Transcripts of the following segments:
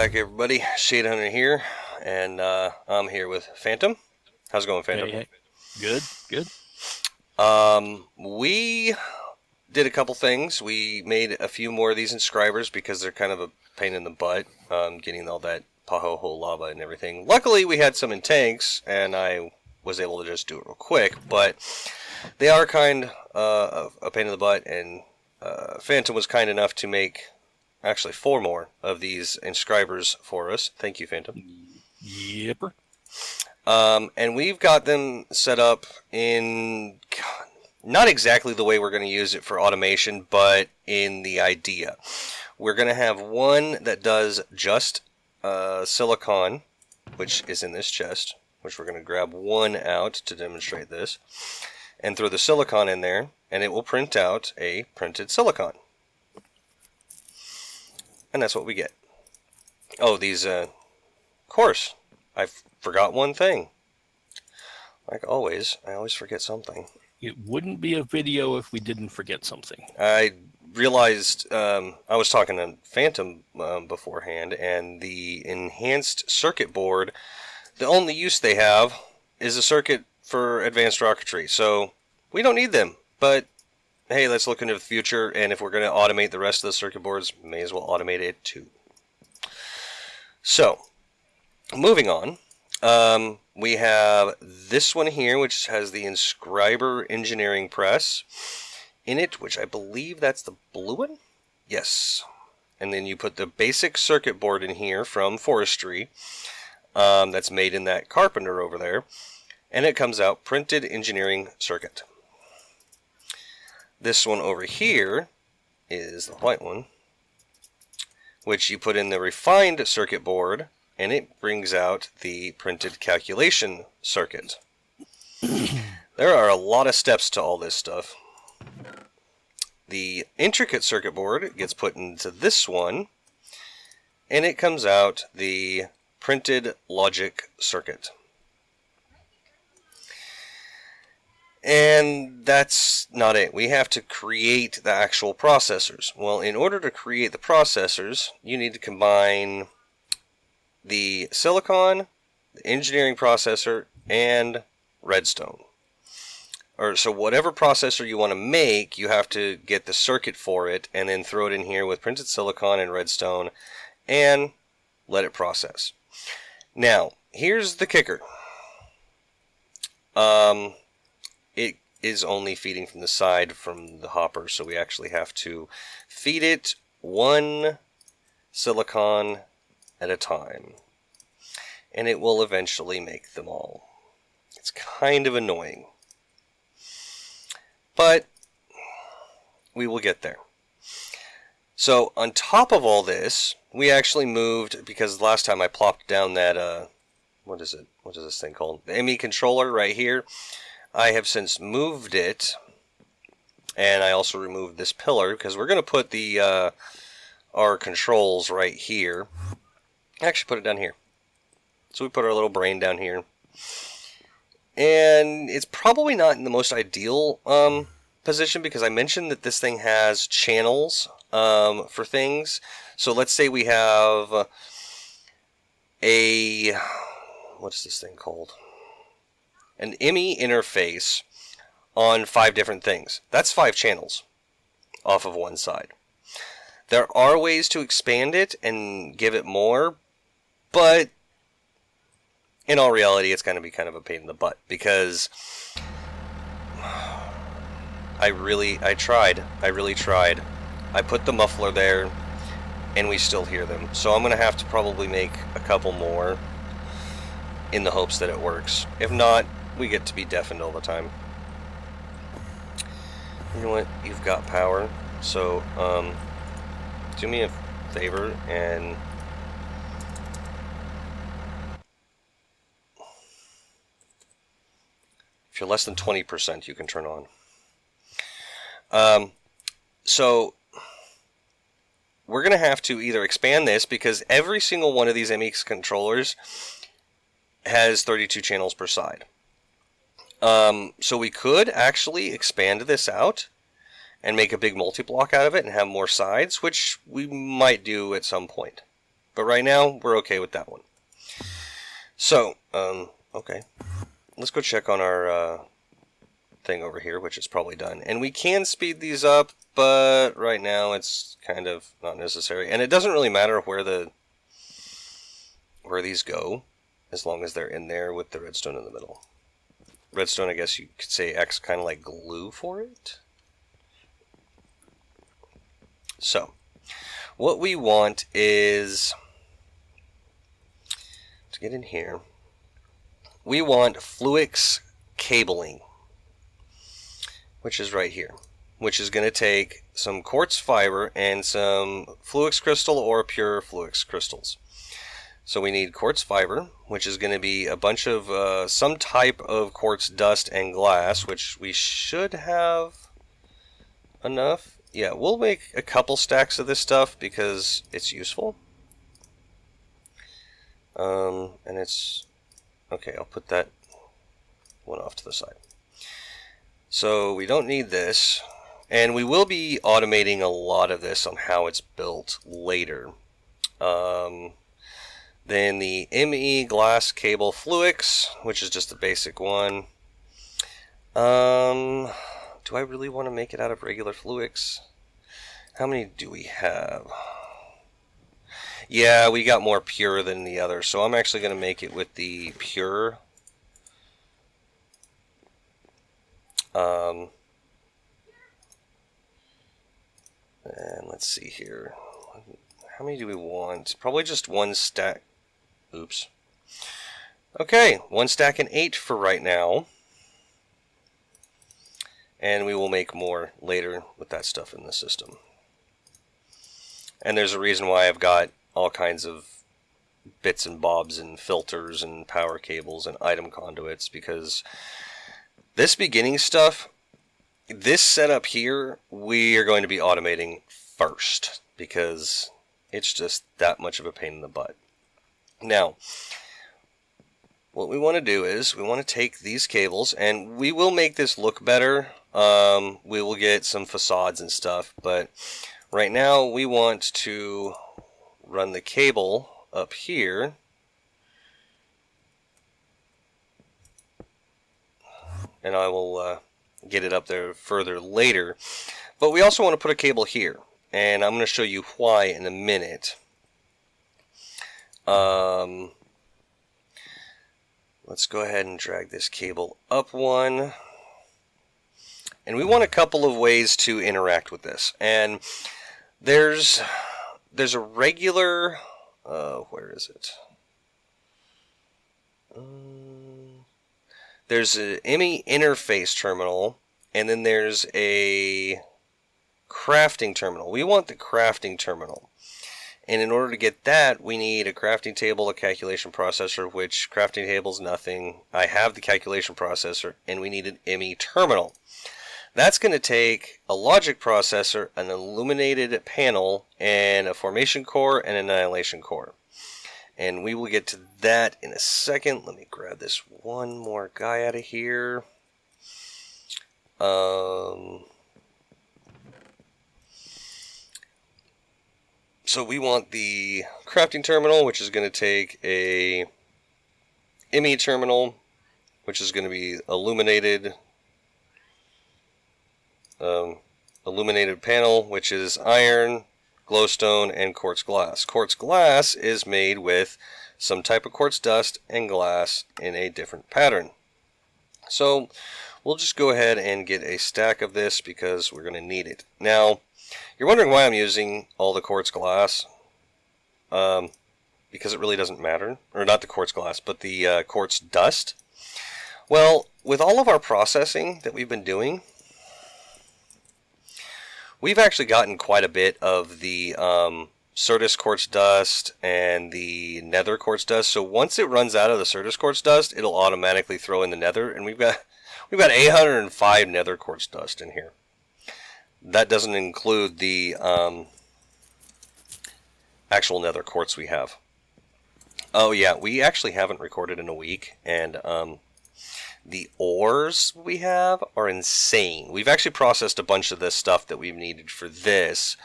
back, everybody. Shade Hunter here, and I'm here with Phantom. How's it going, Phantom? Hey. Good, good. We did a couple things. We made a few more of these inscribers because they're kind of a pain in the butt, getting all that Pahoho lava and everything. Luckily, we had some in tanks, and I was able to just do it real quick, but they are kind of a pain in the butt, and Phantom was kind enough to make actually 4 more of these inscribers for us. Thank you, Phantom. Yipper. And we've got them set up in not exactly the way we're going to use it for automation, but in the idea. We're going to have one that does just silicon, which is in this chest, which we're going to grab one out to demonstrate this, and throw the silicon in there, and it will print out a printed silicon. And that's what we get. Oh, these, of course, I forgot one thing. Like always, I always forget something. It wouldn't be a video if we didn't forget something. I realized, I was talking to Phantom beforehand, and the enhanced circuit board, the only use they have is a circuit for advanced rocketry. So, we don't need them, but hey, let's look into the future, and if we're going to automate the rest of the circuit boards, may as well automate it too. So, moving on, we have this one here, which has the Inscriber Engineering Press in it, which I believe that's the blue one? Yes. And then you put the basic circuit board in here from Forestry, that's made in that Carpenter over there, and it comes out Printed Engineering Circuit. This one over here is the white one, which you put in the refined circuit board, and it brings out the printed calculation circuit. There are a lot of steps to all this stuff. The intricate circuit board gets put into this one, and it comes out the printed logic circuit. And that's not it. We have to create the actual processors. Well, in order to create the processors, you need to combine the silicon, the engineering processor, and redstone. So whatever processor you want to make, you have to get the circuit for it, and then throw it in here with printed silicon and redstone, and let it process. Now, here's the kicker. It is only feeding from the side from the hopper, so we actually have to feed it one silicon at a time. And it will eventually make them all. It's kind of annoying. But we will get there. So on top of all this, we actually moved, because last time I plopped down that, what is it? What is this thing called? The ME controller right here. I have since moved it, and I also removed this pillar, because we're going to put the our controls right here. Actually, put it down here. So we put our little brain down here. And it's probably not in the most ideal position, because I mentioned that this thing has channels for things. So let's say we have what's this thing called? An ME interface on 5 different things. That's 5 channels off of one side. There are ways to expand it and give it more, but in all reality, it's going to be kind of a pain in the butt, because I really tried. I put the muffler there, and we still hear them. So I'm going to have to probably make a couple more in the hopes that it works. If not, we get to be deafened all the time. You know what? You've got power. So, do me a favor and if you're less than 20%, you can turn on. So we're going to have to either expand this, because every single one of these MX controllers has 32 channels per side. So we could actually expand this out and make a big multi-block out of it and have more sides, which we might do at some point. But right now, we're okay with that one. So, okay. Let's go check on our thing over here, which is probably done. And we can speed these up, but right now it's kind of not necessary. And it doesn't really matter where these go, as long as they're in there with the redstone in the middle. Redstone, I guess you could say, acts kind of like glue for it. So, what we want is, to get in here, we want Fluix cabling, which is right here, which is going to take some quartz fiber and some Fluix crystal or pure Fluix crystals. So we need quartz fiber, which is going to be a bunch of some type of quartz dust and glass, which we should have enough. Yeah, we'll make a couple stacks of this stuff because it's useful. And it's okay. I'll put that one off to the side. So we don't need this, and we will be automating a lot of this on how it's built later. Then the ME glass cable Fluix, which is just a basic one. Do I really want to make it out of regular Fluix? How many do we have? Yeah, we got more pure than the other, so I'm actually going to make it with the pure. And let's see here. How many do we want? Probably just one stack. Oops. Okay, one stack and 8 for right now. And we will make more later with that stuff in the system. And there's a reason why I've got all kinds of bits and bobs and filters and power cables and item conduits, because this beginning stuff, this setup here, we are going to be automating first because it's just that much of a pain in the butt. Now, what we want to do is we want to take these cables, and we will make this look better. We will get some facades and stuff, but right now we want to run the cable up here. And I will get it up there further later. But we also want to put a cable here, and I'm going to show you why in a minute. Let's go ahead and drag this cable up one. And we want a couple of ways to interact with this. And there's a regular, where is it? There's an ME interface terminal, and then there's a crafting terminal. We want the crafting terminal. And in order to get that, we need a crafting table, a calculation processor, which crafting table is nothing. I have the calculation processor, and we need an ME terminal. That's going to take a logic processor, an illuminated panel, and a formation core and an annihilation core. And we will get to that in a second. Let me grab this one more guy out of here. So we want the crafting terminal, which is going to take a ME terminal, which is going to be illuminated panel, which is iron, glowstone, and quartz glass. Quartz glass is made with some type of quartz dust and glass in a different pattern. So we'll just go ahead and get a stack of this because we're going to need it. Now, you're wondering why I'm using all the quartz glass. Because it really doesn't matter. Or not the quartz glass, but the quartz dust. Well, with all of our processing that we've been doing, we've actually gotten quite a bit of the Certus quartz dust and the nether quartz dust. So once it runs out of the Certus quartz dust, it'll automatically throw in the nether, and we've got 805 nether quartz dust in here. That doesn't include the actual nether quartz we have. Oh yeah, we actually haven't recorded in a week, and the ores we have are insane. We've actually processed a bunch of this stuff that we've needed for this,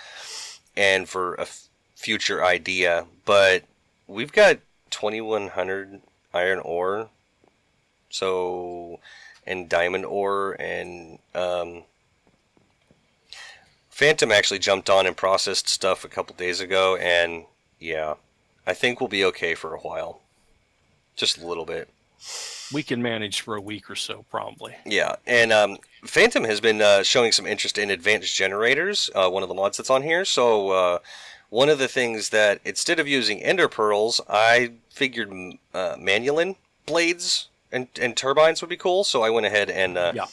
and for future idea, but we've got 2100 iron ore, so, and diamond ore, and Phantom actually jumped on and processed stuff a couple days ago, and yeah, I think we'll be okay for a while. Just a little bit. We can manage for a week or so, probably. Yeah, and Phantom has been showing some interest in advanced generators, one of the mods that's on here. So one of the things that, instead of using ender pearls, I figured manulin blades and turbines would be cool. So I went ahead and yeah.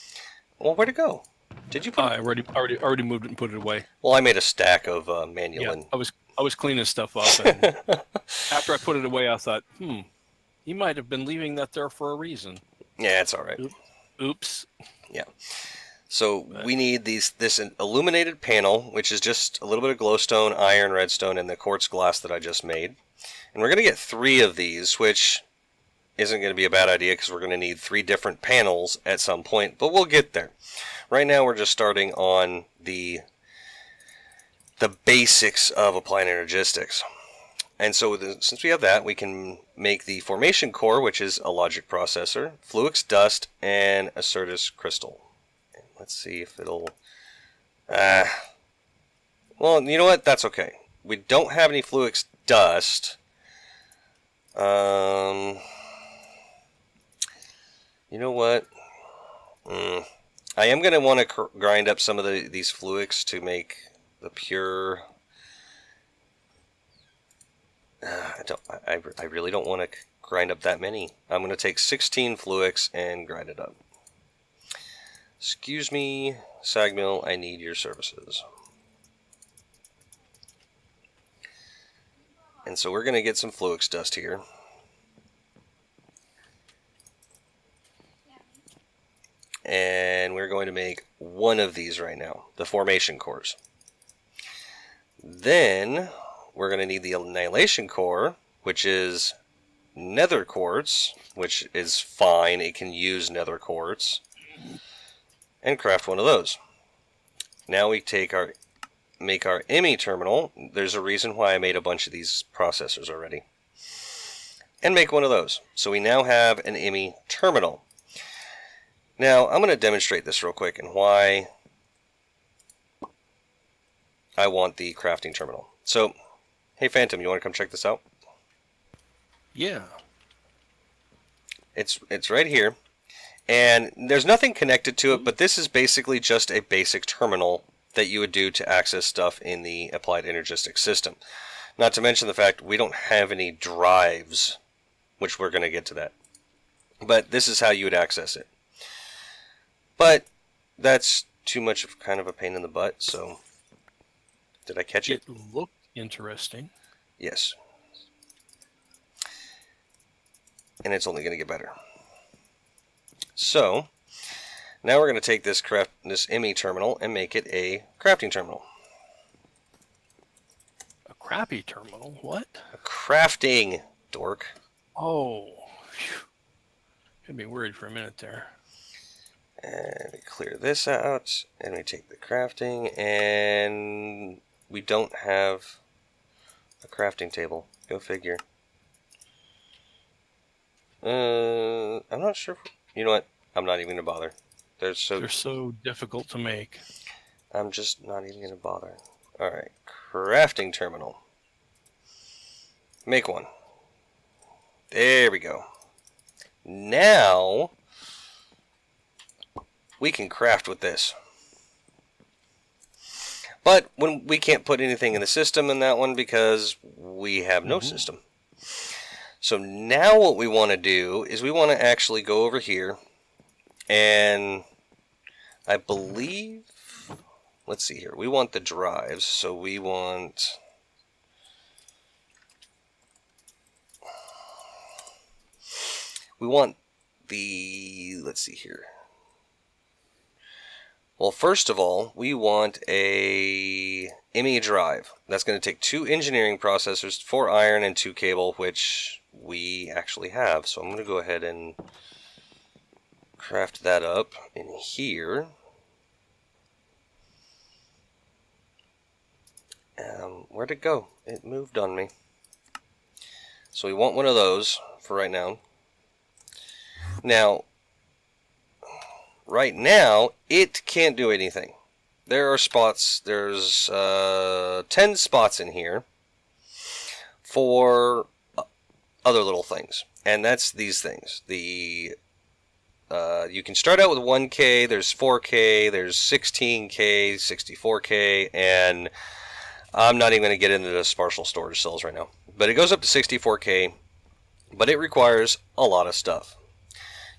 Well, where'd it go? Did you put? I already moved it and put it away. Well, I made a stack of manulin. Yeah, I was cleaning stuff up, and after I put it away, I thought, you might have been leaving that there for a reason. Yeah, it's all right. Oops. Yeah. So we need this illuminated panel, which is just a little bit of glowstone, iron, redstone, and the quartz glass that I just made. And we're going to get 3 of these, which isn't going to be a bad idea because we're going to need 3 different panels at some point, but we'll get there. Right now we're just starting on the basics of Applied Energistics. And so since we have that, we can make the formation core, which is a logic processor, Fluix dust, and a Certus crystal. And let's see if it'll... well, you know what? That's okay. We don't have any Fluix dust. You know what? I am going to want to grind up some of these Fluix to make the pure... I really don't want to grind up that many. I'm going to take 16 Fluix and grind it up. Excuse me, Sagmill, I need your services. And so we're going to get some Fluix dust here. And we're going to make 1 of these right now, the formation cores. Then we're going to need the annihilation core, which is nether quartz, which is fine. It can use nether quartz. And craft 1 of those. Now we make our ME terminal. There's a reason why I made a bunch of these processors already. And make 1 of those. So we now have an ME terminal. Now I'm going to demonstrate this real quick and why I want the crafting terminal. So, hey Phantom, you want to come check this out? Yeah. It's right here. And there's nothing connected to it, but this is basically just a basic terminal that you would do to access stuff in the Applied Energistics system. Not to mention the fact we don't have any drives, which we're going to get to that. But this is how you would access it. But that's too much of kind of a pain in the butt, so... Did I catch it? It looked interesting. Yes. And it's only going to get better. So, now we're going to take this ME terminal and make it a crafting terminal. A crappy terminal? What? A crafting, dork. Oh. Had me worried for a minute there. And we clear this out, and we take the crafting, and we don't have a crafting table. Go figure. I'm not sure. You know what? I'm not even going to bother. They're so difficult to make. I'm just not even going to bother. Alright, crafting terminal. Make 1. There we go. Now we can craft with this. But when we can't put anything in the system in that one because we have no system. So now what we want to do is we want to actually go over here and I believe, let's see here, we want the drives, so we want the, let's see here. Well, first of all, we want a ME drive. That's going to take 2 engineering processors, 4 iron, and 2 cable, which we actually have. So I'm going to go ahead and craft that up in here. Where'd it go? It moved on me. So we want one of those for right now. Now, right now, it can't do anything. There are spots, there's 10 spots in here for other little things. And that's these things. You can start out with 1K, there's 4K, there's 16K, 64K, and I'm not even going to get into the partial storage cells right now. But it goes up to 64K, but it requires a lot of stuff.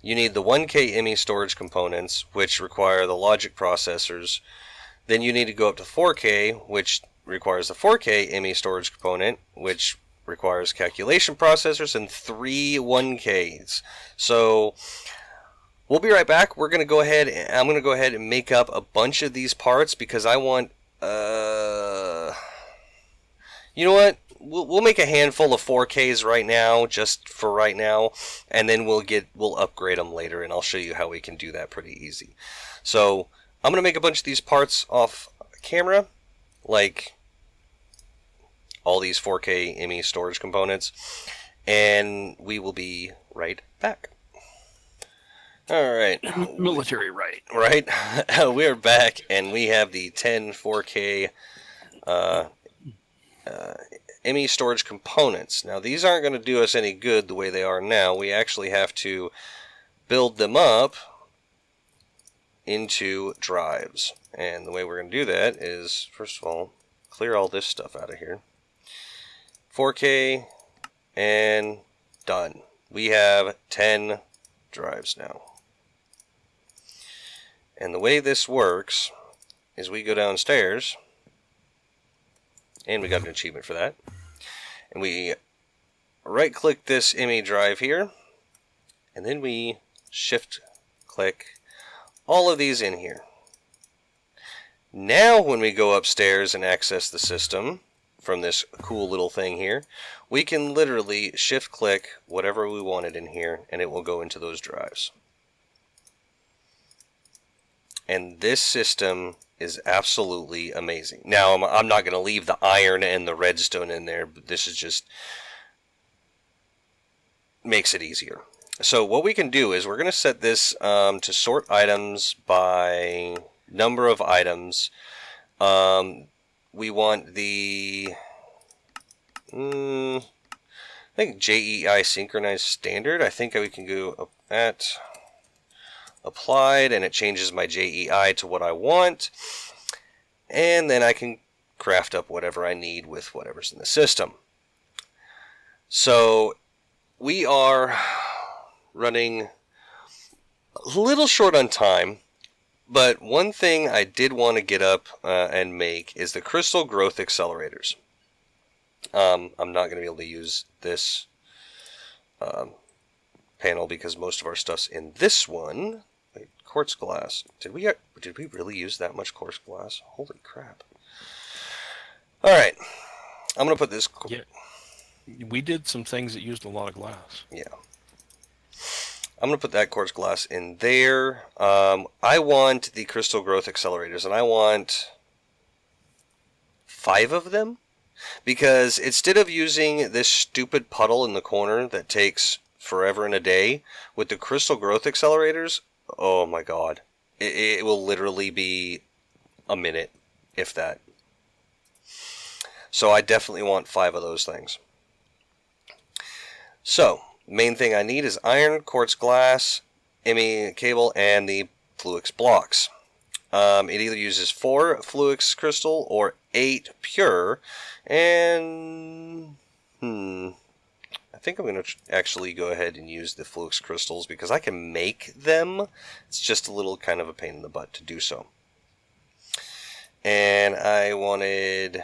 You need the 1K ME storage components, which require the logic processors. Then you need to go up to 4K, which requires the 4K ME storage component, which requires calculation processors, and 3 1Ks. So we'll be right back. I'm going to go ahead and make up a bunch of these parts because I want, you know what? We'll make a handful of 4Ks right now, just for right now, and then we'll upgrade them later, and I'll show you how we can do that pretty easy. So I'm going to make a bunch of these parts off camera, like all these 4K ME storage components, and we will be right back. Alright. Military right. Right? We are back, and we have the 10 4K ME storage components. Now, these aren't going to do us any good the way they are now. We actually have to build them up into drives. And the way we're going to do that is, first of all, clear all this stuff out of here. 4K, and done. We have 10 drives now. And the way this works is we go downstairs, and we got an achievement for that. And we right-click this ME drive here, and then we shift-click all of these in here. Now when we go upstairs and access the system from this cool little thing here, we can literally shift-click whatever we wanted in here, and it will go into those drives. And this system is absolutely amazing. Now, I'm not going to leave the iron and the redstone in there, but this is just makes it easier. So what we can do is we're going to set this to sort items by number of items. We want the I think JEI synchronized standard. I think we can go up at applied, and it changes my JEI to what I want, and then I can craft up whatever I need with whatever's in the system. So we are running a little short on time, but one thing I did want to get up and make is the crystal growth accelerators. I'm not going to be able to use this panel because most of our stuff's in this one. Wait, quartz glass. Did we really use that much quartz glass? Holy crap! All right, I'm gonna put this. Yeah, we did some things that used a lot of glass. Yeah, I'm gonna put that quartz glass in there. I want the crystal growth accelerators, and I want 5 of them, because instead of using this stupid puddle in the corner that takes forever and a day, with the crystal growth accelerators, oh my god, it will literally be a minute, if that. So I definitely want 5 of those things. So main thing I need is iron, quartz glass, ME cable, and the Fluix blocks. It either uses 4 Fluix crystal or 8 pure, and I think I'm going to actually go ahead and use the Fluix crystals because I can make them. It's just a little kind of a pain in the butt to do so. And I wanted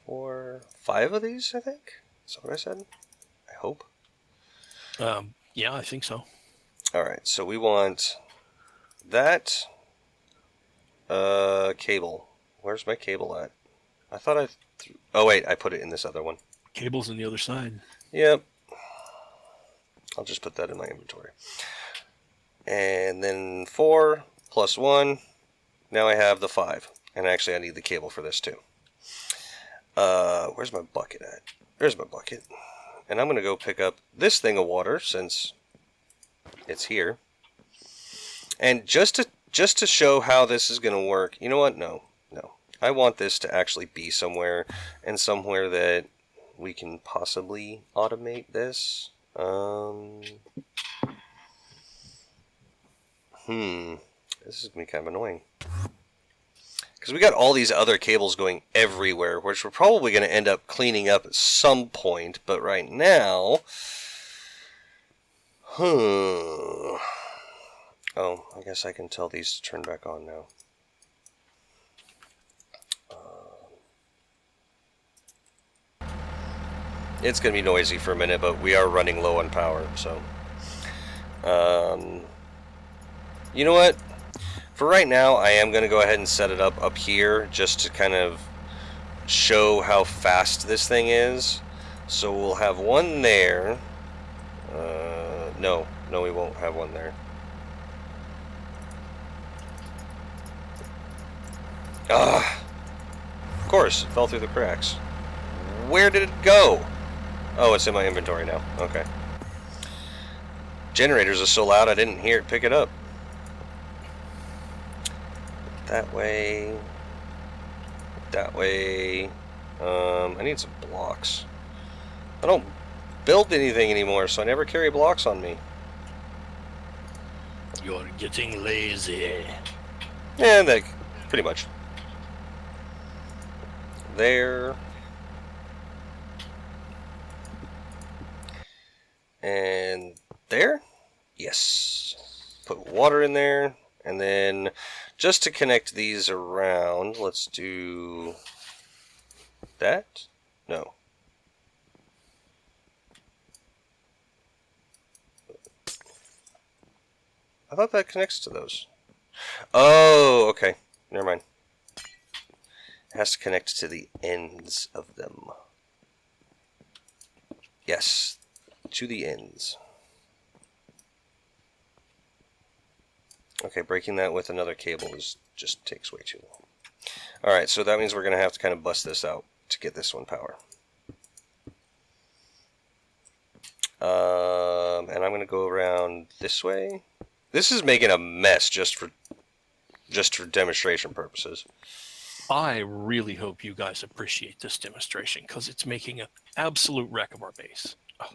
5 of these, I think. Is that what I said? I hope. Yeah, I think so. Alright, so we want that cable. Where's my cable at? I thought oh wait, I put it in this other one. Cable's on the other side. Yep. I'll just put that in my inventory. And then 4 plus 1. Now I have the 5. And actually I need the cable for this too. Where's my bucket at? There's my bucket. And I'm going to go pick up this thing of water since it's here. And just to show how this is going to work, you know what? No. I want this to actually be somewhere, and somewhere that we can possibly automate this. This is going to be kind of annoying. Because we got all these other cables going everywhere, which we're probably going to end up cleaning up at some point, but right now... Oh, I guess I can tell these to turn back on now. It's going to be noisy for a minute, but we are running low on power, so... you know what? For right now, I am going to go ahead and set it up here, just to kind of show how fast this thing is. So we'll have one there. No, we won't have one there. Ah! Of course, it fell through the cracks. Where did it go? Oh, it's in my inventory now. Okay. Generators are so loud I didn't hear it pick it up. That way. That way. I need some blocks. I don't build anything anymore, so I never carry blocks on me. You're getting lazy. Yeah, that pretty much. There. And there? Yes. Put water in there. And then, just to connect these around, let's do that? No. I thought that connects to those. Oh, okay. Never mind. It has to connect to the ends of them. Yes, to the ends. Okay, breaking that with another cable just takes way too long. Alright, so that means we're going to have to kind of bust this out to get this one power. And I'm going to go around this way. This is making a mess just for demonstration purposes. I really hope you guys appreciate this demonstration, because it's making an absolute wreck of our base. Oh.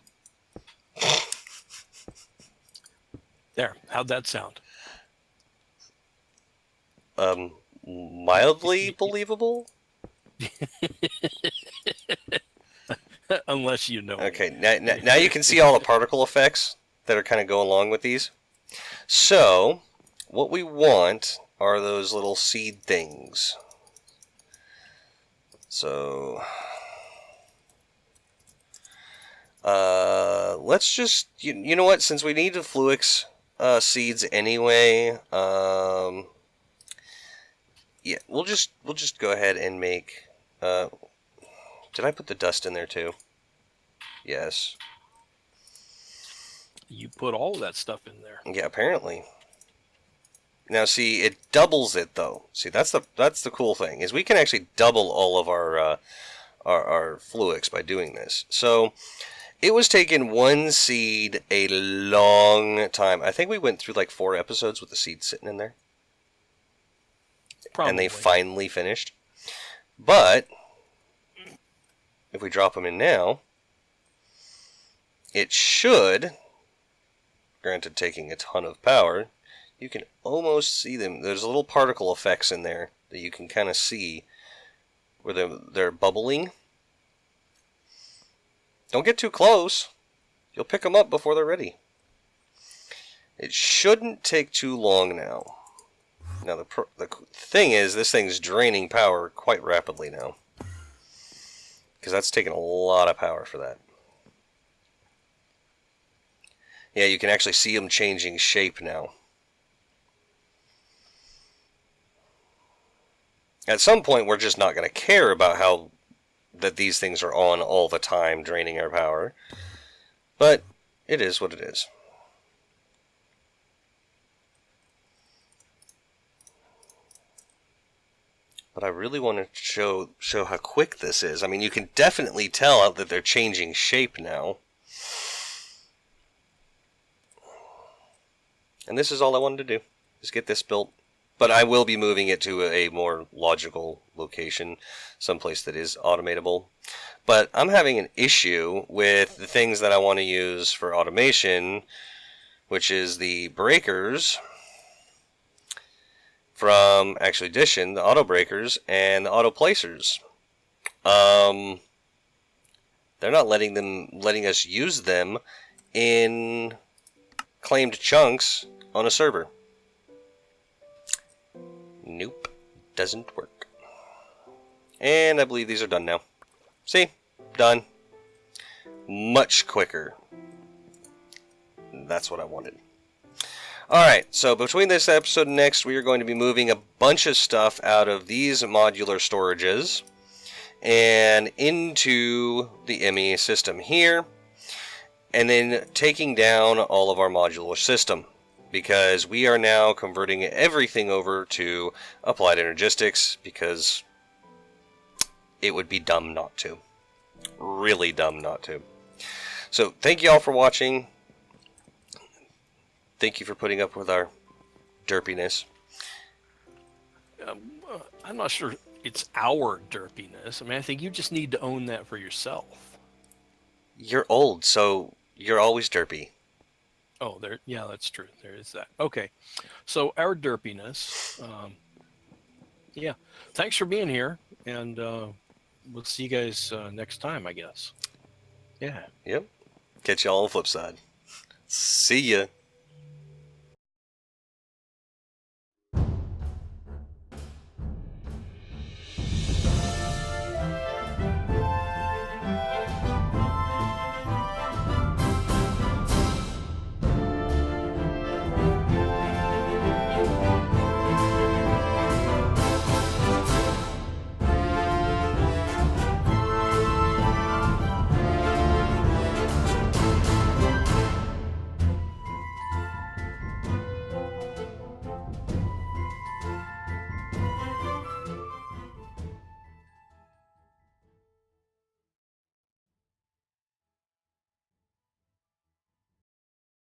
There, how'd that sound? Mildly believable? Unless you know. Okay, now you can see all the particle effects that are kind of going along with these. So, what we want are those little seed things. So, let's just, you know what, since we need the Fluix seeds anyway, yeah, we'll just go ahead and make, did I put the dust in there too? Yes. You put all of that stuff in there. Yeah, apparently. Now, see, it doubles it though. See, that's the cool thing, is we can actually double all of our Fluix by doing this. So, it was taking one seed a long time. I think we went through like 4 episodes with the seed sitting in there. Probably. And they finally finished. But if we drop them in now, it should, granted taking a ton of power, you can almost see them. There's little particle effects in there that you can kind of see where they're bubbling. Don't get too close. You'll pick them up before they're ready. It shouldn't take too long now. Now the thing is, this thing's draining power quite rapidly now, because that's taking a lot of power for that. Yeah, you can actually see them changing shape now. At some point, we're just not going to care about how that these things are on all the time, draining our power. But it is what it is. But I really want to show how quick this is. I mean, you can definitely tell that they're changing shape now. And this is all I wanted to do, is get this built. But I will be moving it to a more logical location, someplace that is automatable. But I'm having an issue with the things that I want to use for automation, which is the breakers from actually Addition, the auto breakers and the auto placers. They're not letting us use them in claimed chunks on a server. Nope, doesn't work. And I believe these are done now. See? Done. Much quicker. That's what I wanted. Alright, so between this episode and next, we are going to be moving a bunch of stuff out of these modular storages and into the ME system here, and then taking down all of our modular system, because we are now converting everything over to Applied Energistics, because it would be dumb not to. Really dumb not to. So, thank you all for watching. Thank you for putting up with our derpiness. I'm not sure it's our derpiness. I mean, I think you just need to own that for yourself. You're old, so you're always derpy. Oh, yeah, that's true. There is that. Okay, so our derpiness. Yeah, thanks for being here, and we'll see you guys next time, I guess. Yeah. Yep. Catch y'all on the flip side. See ya.